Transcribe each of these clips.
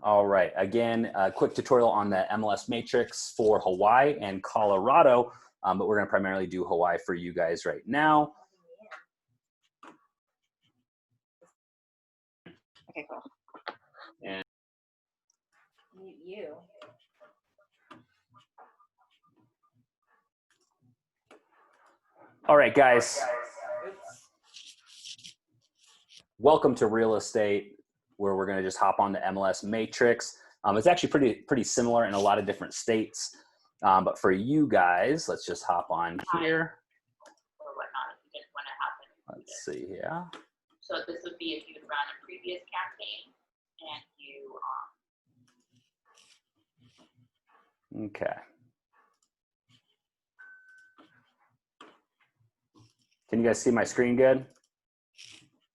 All right, again, a quick tutorial on the MLS Matrix for Hawaii and Colorado, but we're gonna primarily do Hawaii for you guys right now. Okay, cool. And Mute you. all right, guys. Welcome to real estate, where we're gonna just hop on the MLS Matrix. It's actually pretty similar in a lot of different states, but for you guys, let's just hop on here. Or whatnot if you didn't want to happen. Let's see here. So this would be if you had run a previous campaign and you Okay. Can you guys see my screen good?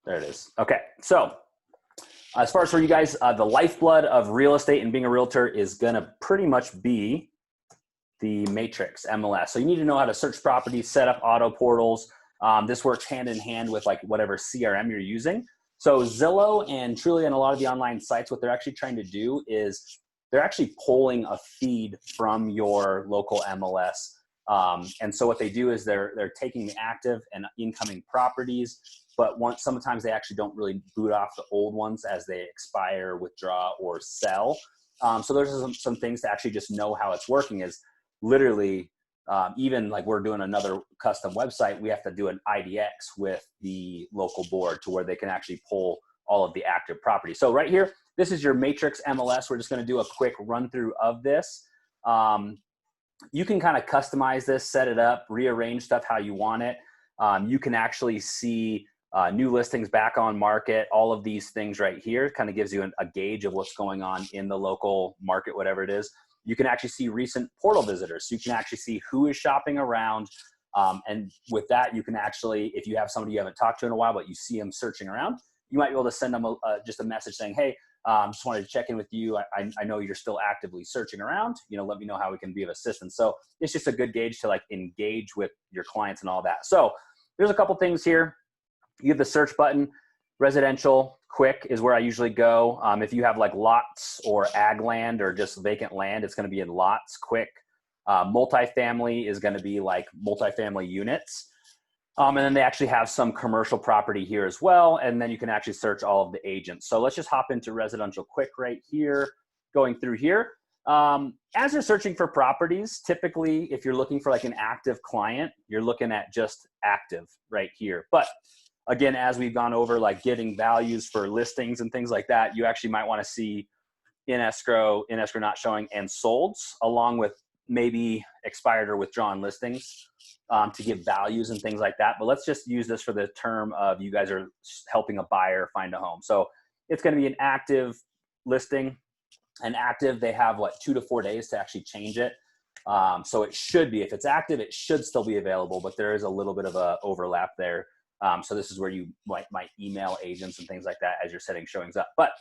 There it is. Okay, so as far as for you guys, the lifeblood of real estate and being a realtor is gonna pretty much be the Matrix MLS. So you need to know how to search properties, set up auto portals. This works hand in hand with like whatever CRM you're using. So Zillow and Trulia and a lot of the online sites, what they're actually trying to do is they're actually pulling a feed from your local MLS. And so what they do is they're taking the active and incoming properties, but sometimes they actually don't really boot off the old ones as they expire, withdraw, or sell. So there's some things to actually just know how it's working is literally, even like we're doing another custom website, we have to do an IDX with the local board to where they can actually pull all of the active property. So right here, this is your Matrix MLS. We're just gonna do a quick run through of this. You can kind of customize this, set it up, rearrange stuff how you want it. You can actually see new listings back on market, all of these things right here kind of gives you a gauge of what's going on in the local market, whatever it is. You can actually see recent portal visitors. So you can actually see who is shopping around. And with that, you can actually, if you have somebody you haven't talked to in a while, but you see them searching around, you might be able to send them just a message saying, hey, just wanted to check in with you. I know you're still actively searching around, let me know how we can be of assistance. So it's just a good gauge to like engage with your clients and all that. So there's a couple things here. You have the search button. Residential quick is where I usually go. If you have like lots or ag land or just vacant land, it's going to be in lots quick. Multifamily is going to be like multifamily units. And then they actually have some commercial property here as well. And then you can actually search all of the agents. So let's just hop into residential quick right here, going through here. As you're searching for properties, typically, if you're looking for like an active client, you're looking at just active right here. But again, as we've gone over like getting values for listings and things like that, you actually might want to see in escrow not showing, and solds, along with maybe expired or withdrawn listings to give values and things like that. But let's just use this for the term of you guys are helping a buyer find a home. So it's going to be an active listing. And active, they have what, 2 to 4 days to actually change it. So it should be, if it's active, it should still be available, but there is a little bit of a overlap there. So this is where you might email agents and things like that as you're setting showings up. But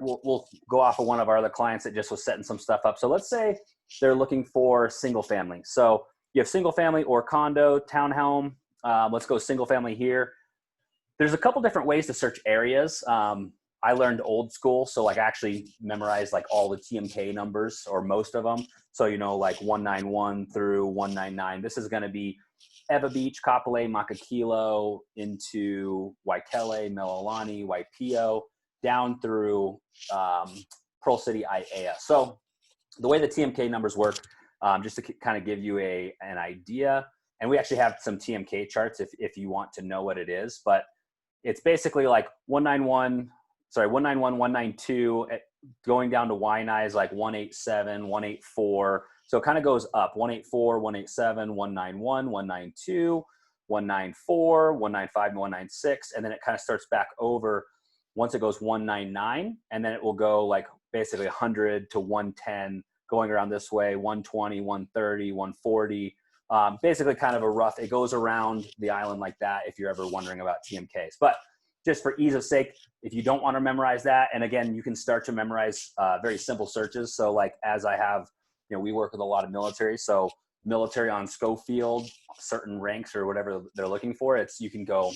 we'll go off of one of our other clients that just was setting some stuff up. So let's say they're looking for single family. So you have single family or condo, townhome. Let's go single family here. There's a couple different ways to search areas. I learned old school, so like I actually memorized like all the TMK numbers or most of them. So like 191 through 199. This is going to be Eva Beach, Kapolei, Makakilo, into Waikele, Melilani, Waipio, down through Pearl City, Aiea. So the way the TMK numbers work, just to kind of give you an idea, and we actually have some TMK charts if you want to know what it is, but it's basically like 191, 192, going down to Waianae is like 187, 184. So it kind of goes up 184, 187, 191, 192, 194, 195, and 196. And then it kind of starts back over once it goes 199. And then it will go like basically 100 to 110, going around this way, 120, 130, 140. Basically kind of a rough, it goes around the island like that if you're ever wondering about TMKs. But just for ease of sake, if you don't want to memorize that, and again, you can start to memorize very simple searches. So like as I have, we work with a lot of military. So military on Schofield, certain ranks or whatever they're looking for, you can go,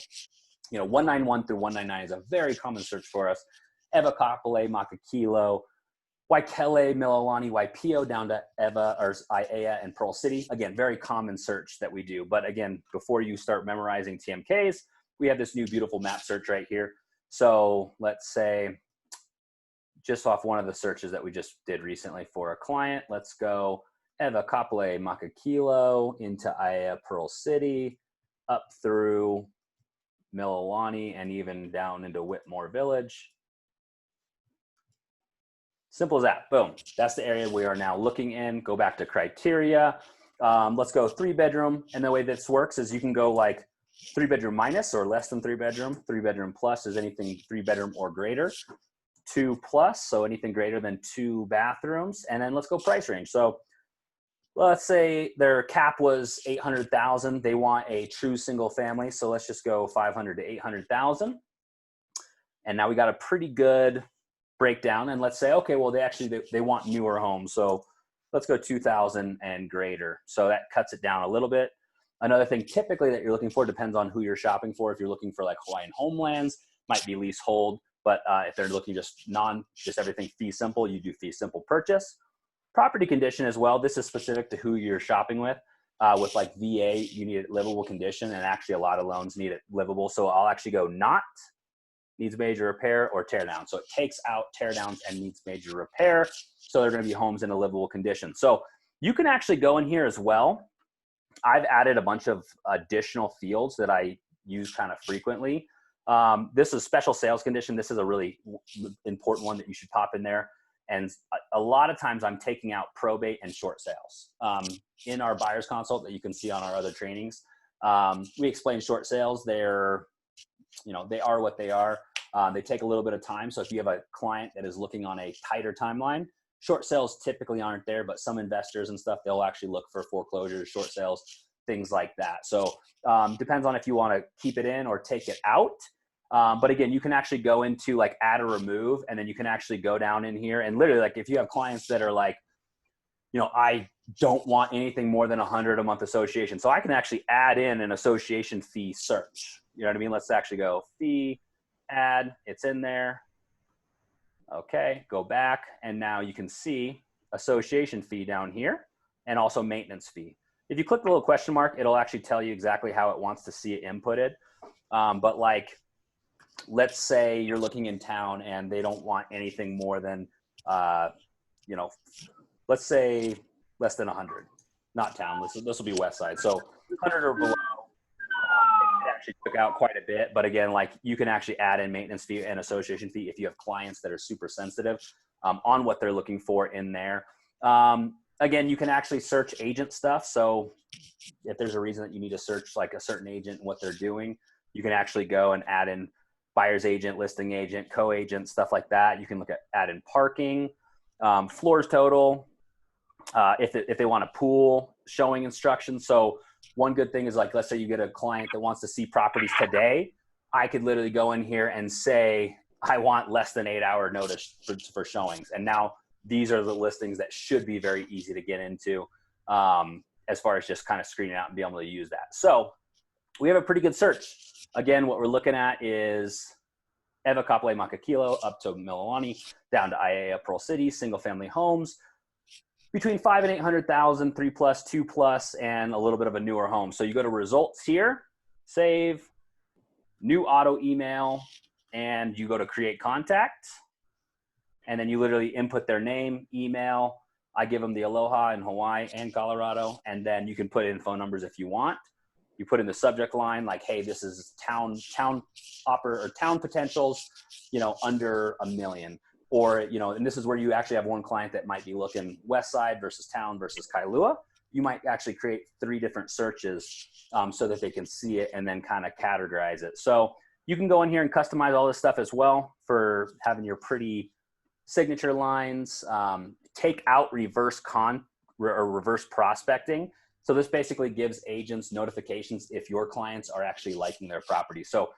191 through 199 is a very common search for us. Eva, Kapolei, Makakilo, Waikele, Mililani, Waipio down to Eva or Aiea and Pearl City. Again, very common search that we do. But again, before you start memorizing TMKs, we have this new beautiful map search right here. So let's say just off one of the searches that we just did recently for a client, let's go Eva, Kapolei, Makakilo into Aiea, Pearl City, up through Mililani and even down into Whitmore Village. Simple as that. Boom. That's the area we are now looking in. Go back to criteria. Let's go 3-bedroom. And the way this works is you can go like 3-bedroom minus or less than 3-bedroom. 3-bedroom plus is anything 3-bedroom or greater. 2 plus, so anything greater than 2 bathrooms. And then let's go price range. So let's say their cap was 800,000. They want a true single family. So let's just go 500 to 800,000. And now we got a pretty good breakdown. And let's say, okay, well, they want newer homes. So let's go 2,000 and greater. So that cuts it down a little bit. Another thing typically that you're looking for depends on who you're shopping for. If you're looking for like Hawaiian homelands, might be leasehold. But if they're looking just everything fee simple, you do fee simple purchase. Property condition as well. This is specific to who you're shopping with. With like VA, you need it livable condition, and actually a lot of loans need it livable. So I'll actually go not needs major repair or tear down. So it takes out tear downs and needs major repair. So they're going to be homes in a livable condition. So you can actually go in here as well. I've added a bunch of additional fields that I use kind of frequently. This is special sales condition. This is a really important one that you should pop in there. And a lot of times I'm taking out probate and short sales. In our buyer's consult that you can see on our other trainings, we explain short sales. They are what they are. They take a little bit of time. So if you have a client that is looking on a tighter timeline, short sales typically aren't there, but some investors and stuff, they'll actually look for foreclosures, short sales, things like that. So depends on if you want to keep it in or take it out. But again, you can actually go into like add or remove, and then you can actually go down in here and literally like if you have clients that are like, I don't want anything more than 100 a month association. So I can actually add in an association fee search. You know what I mean? Let's actually go fee, add, it's in there. Okay, go back. And now you can see association fee down here and also maintenance fee. If you click the little question mark, it'll actually tell you exactly how it wants to see it inputted. But like, let's say you're looking in town and they don't want anything more than, let's say less than 100, not town. This will be west side. So 100 or below, it actually took out quite a bit. But again, like you can actually add in maintenance fee and association fee if you have clients that are super sensitive on what they're looking for in there. Again, you can actually search agent stuff. So if there's a reason that you need to search like a certain agent and what they're doing, you can actually go and add in buyer's agent, listing agent, co-agent, stuff like that. You can look at add in parking, floors total, if they want a pool, showing instructions. So one good thing is like, let's say you get a client that wants to see properties today. I could literally go in here and say, I want less than 8-hour notice for showings. And now these are the listings that should be very easy to get into as far as just kind of screening out and being able to use that. So we have a pretty good search. Again, what we're looking at is Eva, Kapolei, Makakilo, up to Mililani, down to Aiea, Pearl City, single family homes, between 5 and 800,000, 3 plus, 2 plus, and a little bit of a newer home. So you go to results here, save, new auto email, and you go to create contact. And then you literally input their name, email. I give them the Aloha in Hawaii and Colorado. And then you can put in phone numbers if you want. You put in the subject line like, hey, this is town potentials, under $1 million. Or, and this is where you actually have one client that might be looking west side versus town versus Kailua. You might actually create 3 different searches so that they can see it and then kind of categorize it. So you can go in here and customize all this stuff as well for having your pretty signature lines, take out reverse prospecting. So this basically gives agents notifications if your clients are actually liking their property. So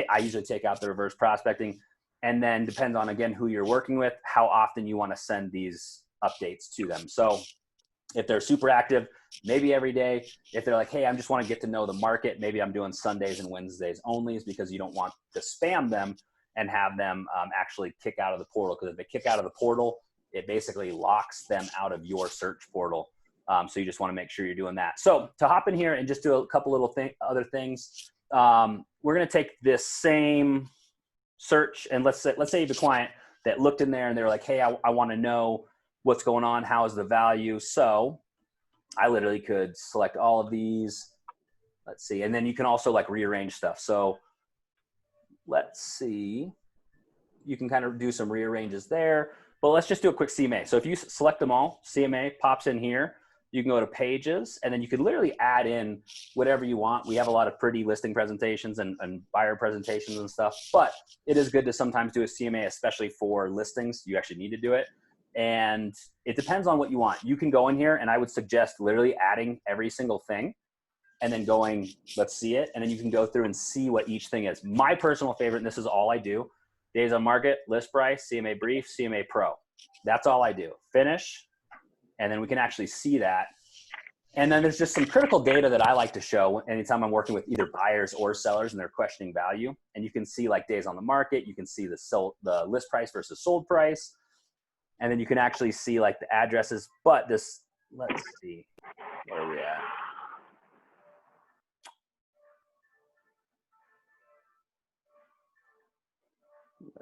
I usually take out the reverse prospecting, and then depends on, again, who you're working with, how often you want to send these updates to them. So if they're super active, maybe every day. If they're like, hey, I just want to get to know the market, maybe I'm doing Sundays and Wednesdays only, is because you don't want to spam them. and have them actually kick out of the portal. Because if they kick out of the portal, it basically locks them out of your search portal. So you just want to make sure you're doing that. So to hop in here and just do a couple little other things, we're going to take this same search, and let's say you have a client that looked in there and they're like, hey, I want to know what's going on. How is the value? So I literally could select all of these. Let's see. And then you can also like rearrange stuff. So let's see. You can kind of do some rearranges there, but let's just do a quick CMA. So if you select them all, CMA pops in here. You can go to pages, and then you can literally add in whatever you want. We have a lot of pretty listing presentations and buyer presentations and stuff, but it is good to sometimes do a CMA, especially for listings. You actually need to do it. And it depends on what you want. You can go in here, and I would suggest literally adding every single thing and then going, let's see it. And then you can go through and see what each thing is. My personal favorite, and this is all I do, days on market, list price, CMA brief, CMA pro. That's all I do. Finish. And then we can actually see that. And then there's just some critical data that I like to show anytime I'm working with either buyers or sellers and they're questioning value. And you can see like days on the market. You can see the list price versus sold price. And then you can actually see like the addresses. But this, let's see, where are we at?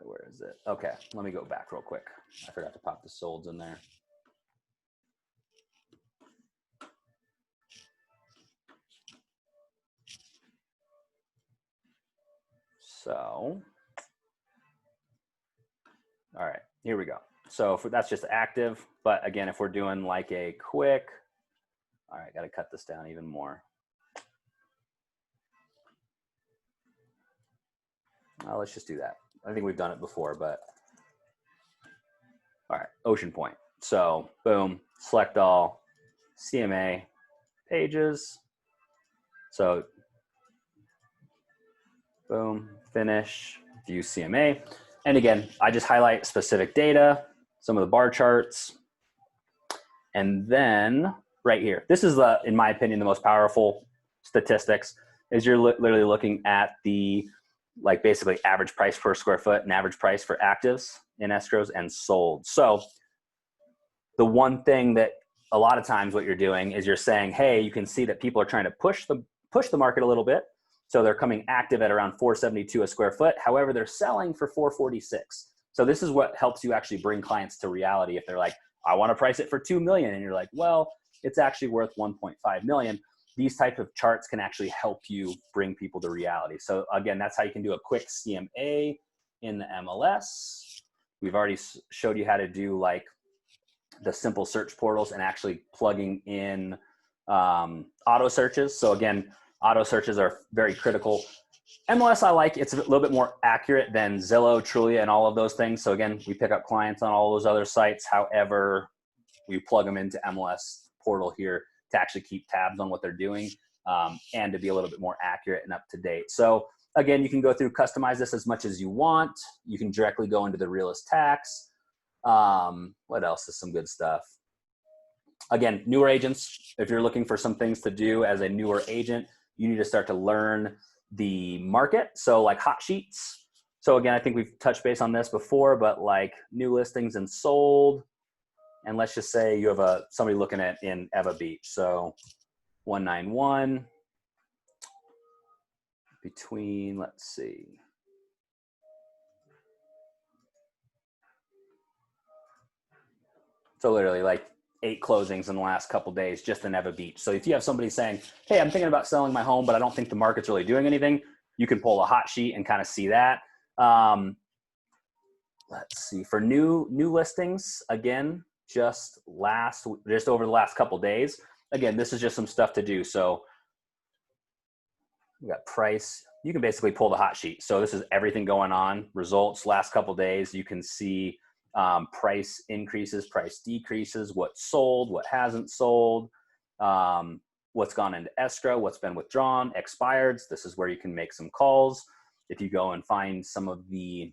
Where is it? Okay, let me go back real quick. I forgot to pop the solds in there. So, all right, here we go. So that's just active. But again, if we're doing like a quick, all right, got to cut this down even more. Let's just do that. I think we've done it before, but all right, Ocean Point. So boom, select all, CMA, pages. So boom, finish, view CMA. And again, I just highlight specific data, some of the bar charts. And then right here, this is in my opinion, the most powerful statistics is you're literally looking at the like basically average price per square foot and average price for actives in escrows and sold. So the one thing that a lot of times what you're doing is you're saying, hey, you can see that people are trying to push the market a little bit. So they're coming active at around 472 a square foot. However, they're selling for 446. So this is what helps you actually bring clients to reality. If they're like, I want to price it for 2 million. And you're like, well, it's actually worth 1.5 million. These types of charts can actually help you bring people to reality. So again, that's how you can do a quick CMA in the MLS. We've already showed you how to do like the simple search portals and actually plugging in auto searches. So again, auto searches are very critical. MLS, I like, it's a little bit more accurate than Zillow, Trulia, and all of those things. So again, we pick up clients on all those other sites. However, we plug them into MLS portal here to actually keep tabs on what they're doing and to be a little bit more accurate and up to date. So again, you can go through, customize this as much as you want. You can directly go into the realist tax. What else is some good stuff? Again, newer agents, if you're looking for some things to do as a newer agent, you need to start to learn the market. So like hot sheets. So again, I think we've touched base on this before, but like new listings and sold. And let's just say you have somebody looking at in Eva Beach. So 191 between, let's see. So literally like 8 closings in the last couple of days just in Eva Beach. So if you have somebody saying, hey, I'm thinking about selling my home, but I don't think the market's really doing anything, you can pull a hot sheet and kind of see that. Let's see, for new listings, again, just over the last couple of days. Again, this is just some stuff to do. So we got price. You can basically pull the hot sheet. So this is everything going on, results, last couple of days. You can see price increases, price decreases, what sold, what hasn't sold, what's gone into escrow, what's been withdrawn, expireds. This is where you can make some calls. If you go and find some of the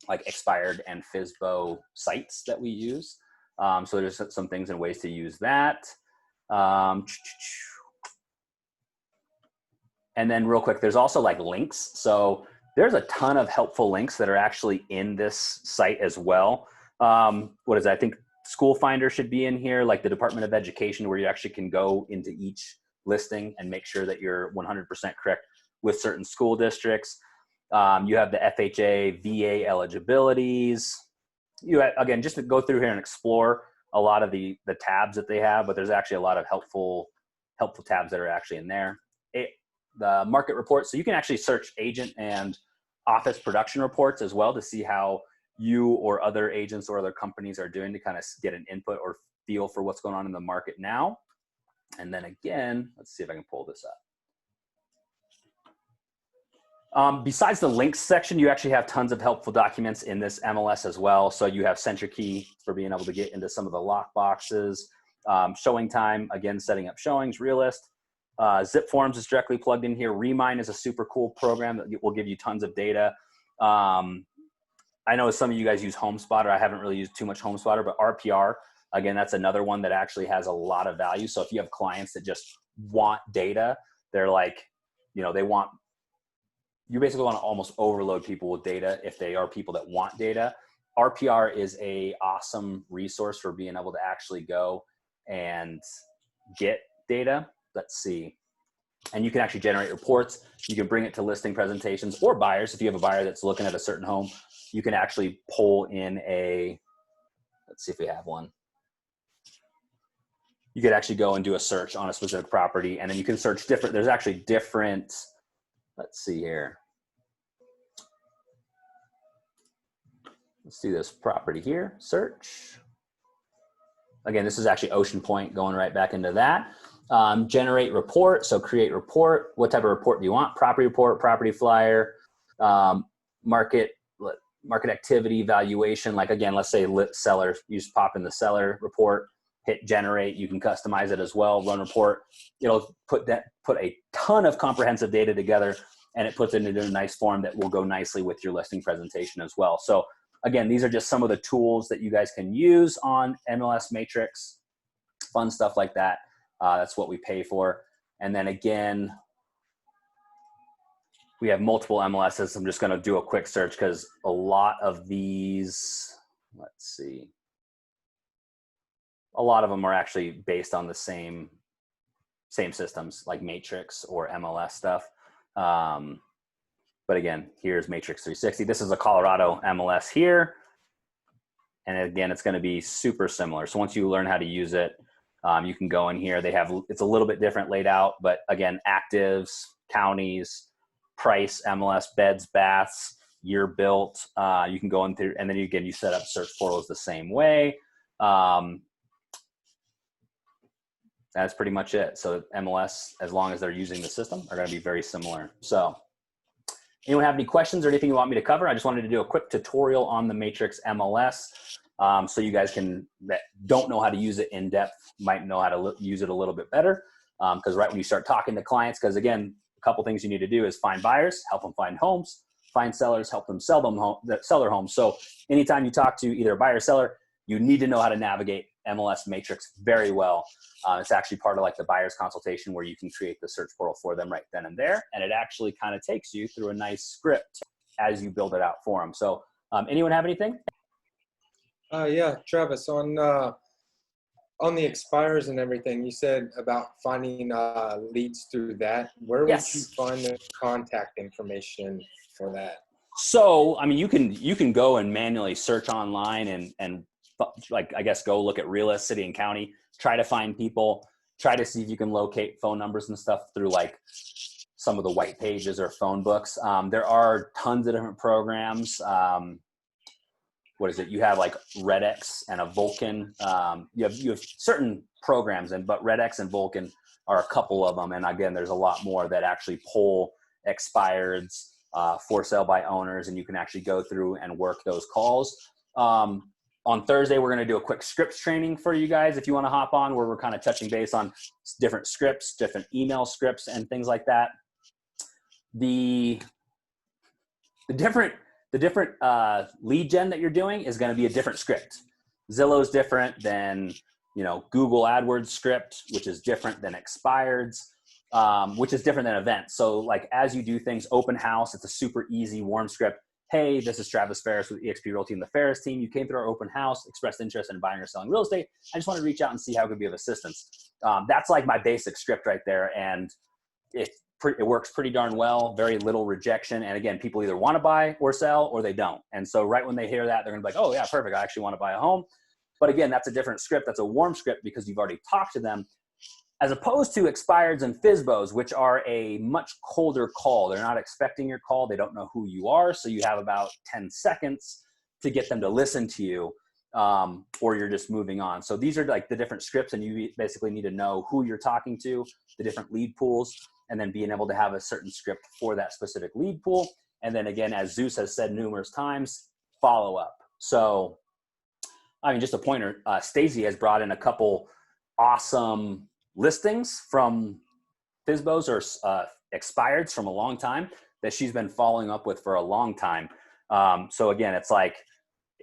like expired and FSBO sites that we use. So there's some things and ways to use that. And then real quick, there's also like links. So there's a ton of helpful links that are actually in this site as well. What is it? I think School Finder should be in here, like the Department of Education, where you actually can go into each listing and make sure that you're 100% correct with certain school districts. You have the FHA, VA eligibilities. You have, again, just to go through here and explore a lot of the tabs that they have, but there's actually a lot of helpful tabs that are actually in there. The market report, so you can actually search agent and office production reports as well to see how you or other agents or other companies are doing, to kind of get an input or feel for what's going on in the market now. And then again, let's see if I can pull this up. Besides the links section, you actually have tons of helpful documents in this MLS as well. So you have CentriKey for being able to get into some of the lock boxes. Showing time, again, setting up showings, Realist. Zip Forms is directly plugged in here. Remine is a super cool program that will give you tons of data. I know some of you guys use HomeSpotter. I haven't really used too much HomeSpotter, but RPR, again, that's another one that actually has a lot of value. So if you have clients that just want data, they're like, you basically want to almost overload people with data if they are people that want data. RPR is a awesome resource for being able to actually go and get data. Let's see. And you can actually generate reports. You can bring it to listing presentations or buyers. If you have a buyer that's looking at a certain home, you can actually pull in let's see if we have one. You could actually go and do a search on a specific property, and then you can search there's actually different, let's see here. Let's see this property here, search. Again, this is actually Ocean Point, going right back into that. Generate report, so create report. What type of report do you want? Property report, property flyer, market activity, valuation. Like again, let's say seller, you just pop in the seller report, hit generate. You can customize it as well, run report. It'll put a ton of comprehensive data together, and it puts it into a nice form that will go nicely with your listing presentation as well. So again, these are just some of the tools that you guys can use on MLS Matrix, fun stuff like that. That's what we pay for. And then again, we have multiple MLSs. I'm just going to do a quick search because a lot of these, let's see, a lot of them are actually based on the same systems like Matrix or MLS stuff. But again, here's Matrix 360. This is a Colorado MLS here. And again, it's going to be super similar. So once you learn how to use it, you can go in here. It's a little bit different laid out, but again, actives, counties, price, MLS, beds, baths, year built. You can go in through, and then you set up search portals the same way. That's pretty much it. So MLS, as long as they're using the system, are going to be very similar. So anyone have any questions or anything you want me to cover? I just wanted to do a quick tutorial on the Matrix MLS. So you guys that don't know how to use it in depth might know how to use it a little bit better. Because right when you start talking to clients, because again, a couple things you need to do is find buyers, help them find homes, find sellers, help them sell their homes. So anytime you talk to either a buyer or seller, you need to know how to navigate MLS Matrix very well. It's actually part of like the buyer's consultation where you can create the search portal for them right then and there. And it actually kind of takes you through a nice script as you build it out for them. So anyone have anything? Yeah, Travis, on the expires and everything, you said about finding leads through that. Where would you find the contact information for that? So, I mean, you can go and manually search online and like, I guess, go look at Realist, city and county, try to find people, try to see if you can locate phone numbers and stuff through like some of the white pages or phone books. There are tons of different programs. What is it? You have like RedX and a Vulcan. You have certain programs, but RedX and Vulcan are a couple of them. And again, there's a lot more that actually pull expireds, for sale by owners, and you can actually go through and work those calls. On Thursday, we're going to do a quick scripts training for you guys if you want to hop on, where we're kind of touching base on different scripts, different email scripts, and things like that. The different lead gen that you're doing is going to be a different script. Zillow's different than Google AdWords script, which is different than expireds. which is different than events. So like as you do things, open house, it's a super easy warm script. Hey, this is Travis Ferris with eXp Realty and the Ferris team. You came through our open house, expressed interest in buying or selling real estate. I just want to reach out and see how it could be of assistance. That's like my basic script right there. And it works pretty darn well, very little rejection. And again, people either want to buy or sell or they don't. And so right when they hear that, they're going to be like, oh yeah, perfect. I actually want to buy a home. But again, that's a different script. That's a warm script because you've already talked to them, as opposed to expireds and FSBOs, which are a much colder call. They're not expecting your call. They don't know who you are. So you have about 10 seconds to get them to listen to you, or you're just moving on. So these are like the different scripts, and you basically need to know who you're talking to, the different lead pools, and then being able to have a certain script for that specific lead pool. And then again, as Zeus has said numerous times, follow up. So, I mean, just a pointer, Stacey has brought in a couple awesome listings from FSBOs or expireds from a long time that she's been following up with for a long time. So again, it's like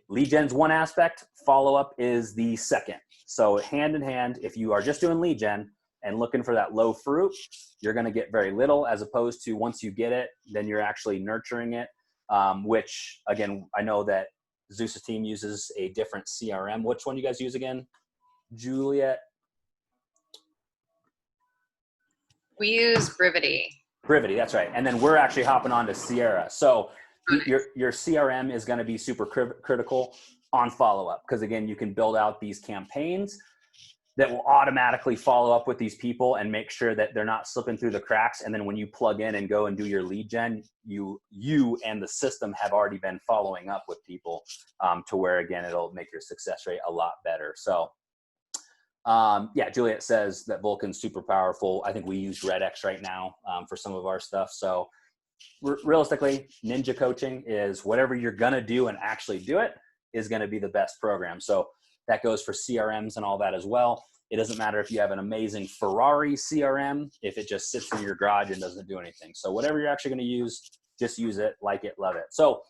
lead gen's one aspect, follow up is the second. So hand in hand, if you are just doing lead gen and looking for that low fruit, you're going to get very little, as opposed to once you get it, then you're actually nurturing it, which again, I know that Zeus's team uses a different CRM. Which one do you guys use again? Juliet? We use Brivity. Brivity, that's right. And then we're actually hopping on to Sierra. So your CRM is going to be super critical on follow-up, because again, you can build out these campaigns that will automatically follow up with these people and make sure that they're not slipping through the cracks. And then when you plug in and go and do your lead gen, you and the system have already been following up with people, to where, again, it'll make your success rate a lot better. So yeah, Juliet says that Vulcan's super powerful. I think we use RedX right now for some of our stuff. So realistically, Ninja Coaching is whatever you're going to do and actually do it is going to be the best program. So that goes for CRMs and all that as well. It doesn't matter if you have an amazing Ferrari CRM, if it just sits in your garage and doesn't do anything. So whatever you're actually going to use, just use it, like it, love it. So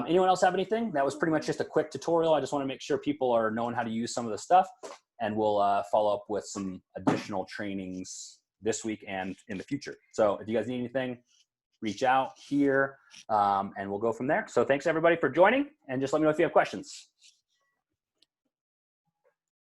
anyone else have anything? That was pretty much just a quick tutorial. I just want to make sure people are knowing how to use some of the stuff, and we'll follow up with some additional trainings this week and in the future. So if you guys need anything, reach out here, and we'll go from there. So thanks everybody for joining, and just let me know if you have questions.